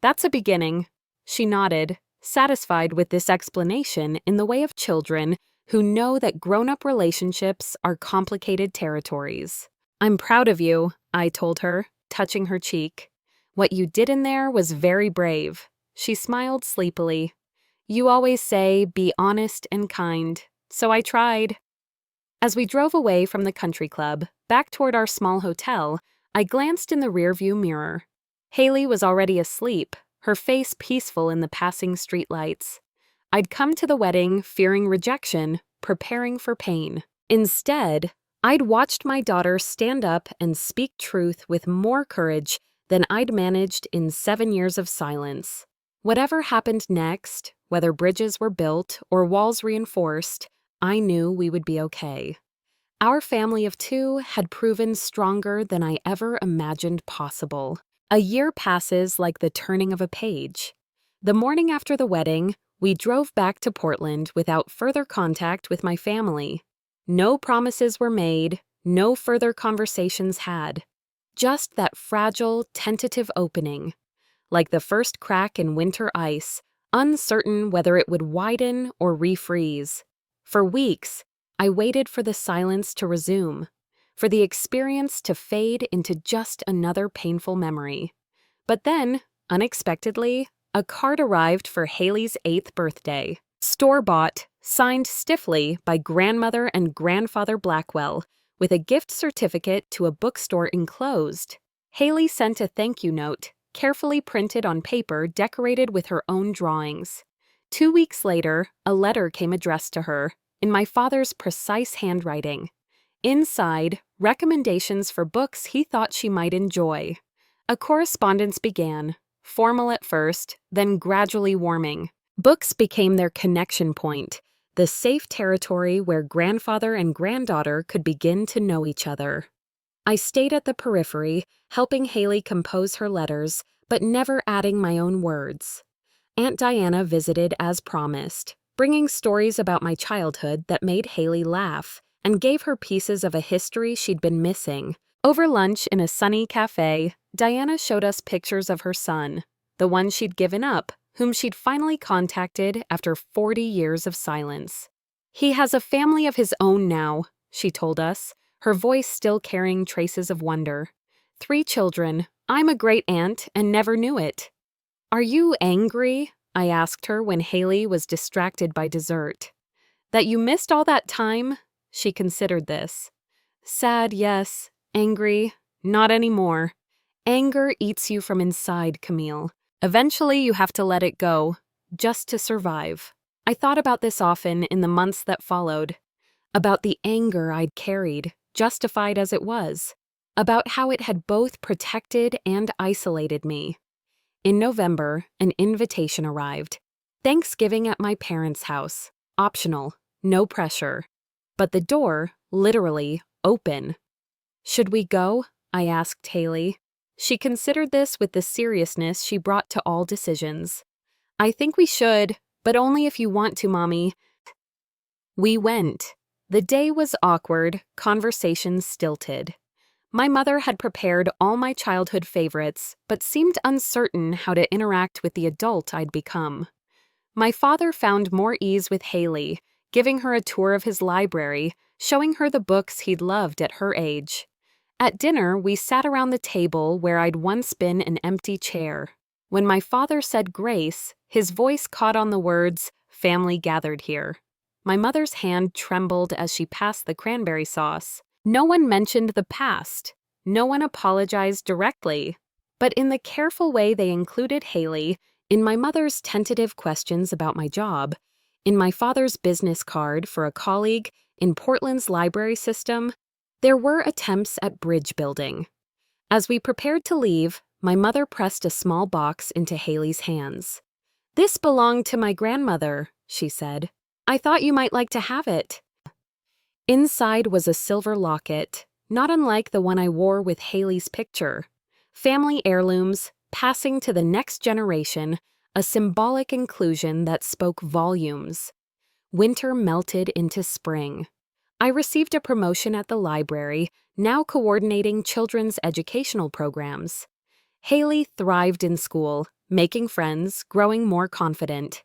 S1: That's a beginning. She nodded, satisfied with this explanation in the way of children who know that grown-up relationships are complicated territories. I'm proud of you, I told her, touching her cheek. What you did in there was very brave. She smiled sleepily. You always say, be honest and kind, so I tried. As we drove away from the country club, back toward our small hotel, I glanced in the rearview mirror. Haley was already asleep, her face peaceful in the passing streetlights. I'd come to the wedding fearing rejection, preparing for pain. Instead, I'd watched my daughter stand up and speak truth with more courage than I'd managed in 7 years of silence. Whatever happened next, whether bridges were built or walls reinforced, I knew we would be okay. Our family of 2 had proven stronger than I ever imagined possible. A year passes like the turning of a page. The morning after the wedding, we drove back to Portland without further contact with my family. No promises were made, no further conversations had. Just that fragile, tentative opening. Like the first crack in winter ice, uncertain whether it would widen or refreeze. For weeks, I waited for the silence to resume, for the experience to fade into just another painful memory. But then, unexpectedly, a card arrived for Haley's 8th birthday. Store-bought, signed stiffly by grandmother and grandfather Blackwell, with a gift certificate to a bookstore enclosed. Haley sent a thank you note, carefully printed on paper decorated with her own drawings. 2 weeks later, a letter came addressed to her, in my father's precise handwriting. Inside, recommendations for books he thought she might enjoy. A correspondence began, formal at first, then gradually warming. Books became their connection point, the safe territory where grandfather and granddaughter could begin to know each other. I stayed at the periphery, helping Haley compose her letters, but never adding my own words. Aunt Diana visited as promised, bringing stories about my childhood that made Haley laugh and gave her pieces of a history she'd been missing. Over lunch in a sunny cafe, Diana showed us pictures of her son, the one she'd given up, whom she'd finally contacted after 40 years of silence. He has a family of his own now, she told us, her voice still carrying traces of wonder. 3 children. I'm a great aunt and never knew it. Are you angry? I asked her when Haley was distracted by dessert. That you missed all that time? She considered this. Sad, yes. Angry, not anymore. Anger eats you from inside, Camille. Eventually you have to let it go, just to survive. I thought about this often in the months that followed. About the anger I'd carried, justified as it was. about how it had both protected and isolated me. In November, an invitation arrived. Thanksgiving at my parents' house. Optional, no pressure. But the door, literally, open. Should we go? I asked Haley. She considered this with the seriousness she brought to all decisions. I think we should, but only if you want to, Mommy. We went. The day was awkward, conversations stilted. My mother had prepared all my childhood favorites, but seemed uncertain how to interact with the adult I'd become. My father found more ease with Haley, giving her a tour of his library, showing her the books he'd loved at her age. At dinner, we sat around the table where I'd once been an empty chair. When my father said grace, his voice caught on the words, "Family gathered here." My mother's hand trembled as she passed the cranberry sauce. No one mentioned the past. No one apologized directly. But in the careful way they included Haley, in my mother's tentative questions about my job, in my father's business card for a colleague, in Portland's library system, there were attempts at bridge building. As we prepared to leave, my mother pressed a small box into Haley's hands. "This belonged to my grandmother," she said. "I thought you might like to have it." Inside was a silver locket, not unlike the one I wore with Haley's picture. Family heirlooms, passing to the next generation, a symbolic inclusion that spoke volumes. Winter melted into spring. I received a promotion at the library, now coordinating children's educational programs. Haley thrived in school, making friends, growing more confident.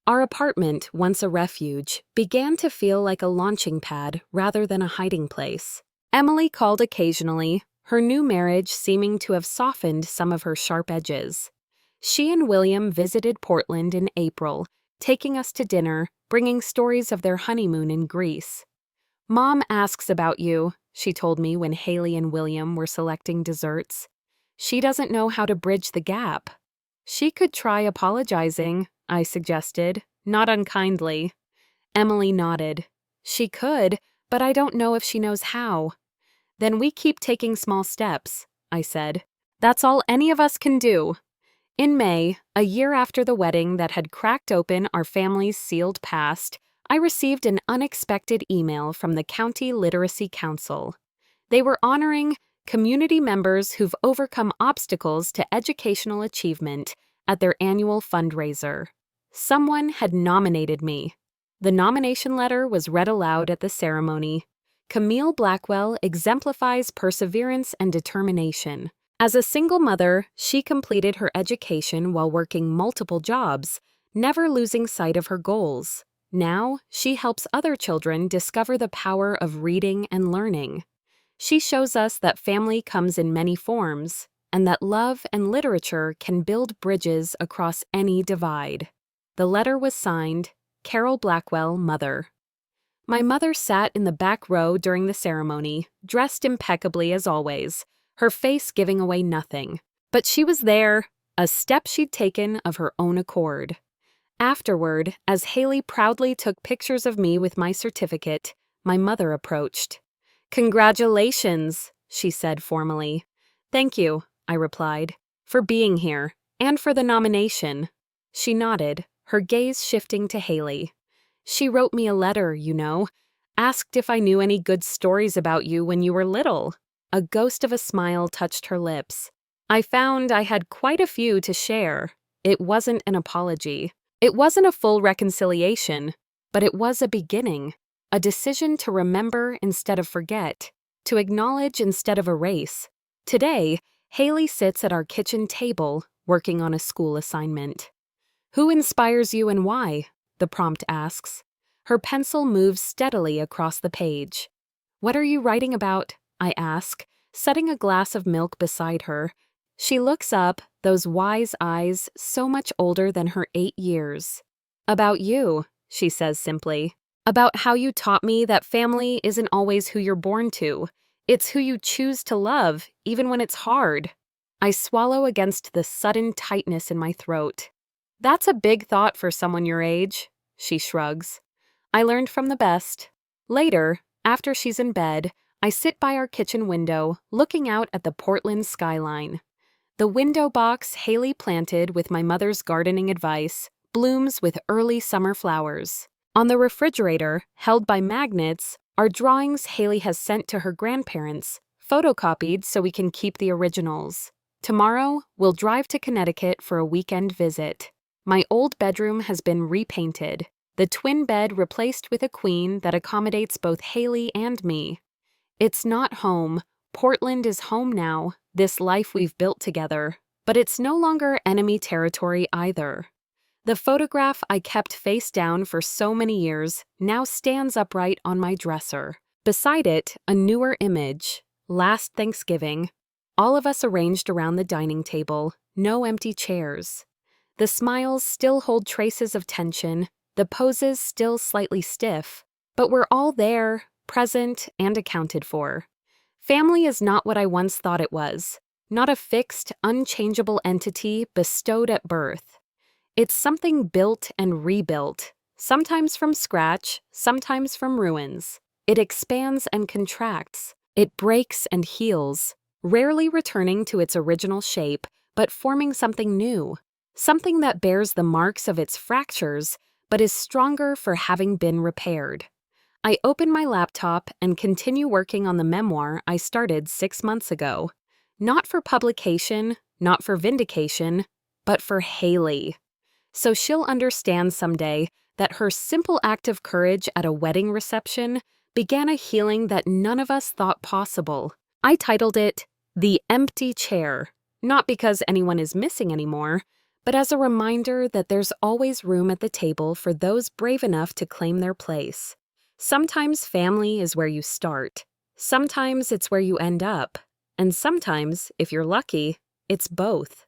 S1: Our apartment, once a refuge, began to feel like a launching pad rather than a hiding place. Emily called occasionally, her new marriage seeming to have softened some of her sharp edges. She and William visited Portland in April, taking us to dinner, bringing stories of their honeymoon in Greece. "Mom asks about you," she told me when Haley and William were selecting desserts. "She doesn't know how to bridge the gap." "She could try apologizing," I suggested, not unkindly. Emily nodded. "She could, but I don't know if she knows how." "Then we keep taking small steps," I said. "That's all any of us can do." In May, a year after the wedding that had cracked open our family's sealed past, I received an unexpected email from the County Literacy Council. They were honoring community members who've overcome obstacles to educational achievement at their annual fundraiser. Someone had nominated me. The nomination letter was read aloud at the ceremony. Camille Blackwell exemplifies perseverance and determination. As a single mother, she completed her education while working multiple jobs, never losing sight of her goals. Now, she helps other children discover the power of reading and learning. She shows us that family comes in many forms, and that love and literature can build bridges across any divide. The letter was signed, Carol Blackwell, Mother. My mother sat in the back row during the ceremony, dressed impeccably as always, her face giving away nothing. But she was there, a step she'd taken of her own accord. Afterward, as Haley proudly took pictures of me with my certificate, my mother approached. "Congratulations," she said formally. "Thank you," I replied, "for being here, and for the nomination." She nodded, her gaze shifting to Haley. "She wrote me a letter, you know. Asked if I knew any good stories about you when you were little." A ghost of a smile touched her lips. I found I had quite a few to share. It wasn't an apology. It wasn't a full reconciliation, but it was a beginning. A decision to remember instead of forget, to acknowledge instead of erase. Today, Haley sits at our kitchen table, working on a school assignment. "Who inspires you and why?" the prompt asks. Her pencil moves steadily across the page. "What are you writing about?" I ask, setting a glass of milk beside her. She looks up, those wise eyes so much older than her 8 years. "About you," she says simply. "About how you taught me that family isn't always who you're born to. It's who you choose to love, even when it's hard." I swallow against the sudden tightness in my throat. "That's a big thought for someone your age," she shrugs. "I learned from the best." Later, after she's in bed, I sit by our kitchen window, looking out at the Portland skyline. The window box Haley planted with my mother's gardening advice blooms with early summer flowers. On the refrigerator, held by magnets, are drawings Haley has sent to her grandparents, photocopied so we can keep the originals. Tomorrow, we'll drive to Connecticut for a weekend visit. My old bedroom has been repainted, the twin bed replaced with a queen that accommodates both Haley and me. It's not home. Portland is home now, this life we've built together, but it's no longer enemy territory either. The photograph I kept face down for so many years now stands upright on my dresser. Beside it, a newer image. Last Thanksgiving. All of us arranged around the dining table, no empty chairs. The smiles still hold traces of tension, the poses still slightly stiff, but we're all there, present, and accounted for. Family is not what I once thought it was, not a fixed, unchangeable entity bestowed at birth. It's something built and rebuilt, sometimes from scratch, sometimes from ruins. It expands and contracts. It breaks and heals, rarely returning to its original shape, but forming something new, something that bears the marks of its fractures, but is stronger for having been repaired. I open my laptop and continue working on the memoir I started 6 months ago. Not for publication, not for vindication, but for Haley. So she'll understand someday that her simple act of courage at a wedding reception began a healing that none of us thought possible. I titled it, The Empty Chair, not because anyone is missing anymore, but as a reminder that there's always room at the table for those brave enough to claim their place. Sometimes family is where you start. Sometimes it's where you end up. And sometimes, if you're lucky, it's both.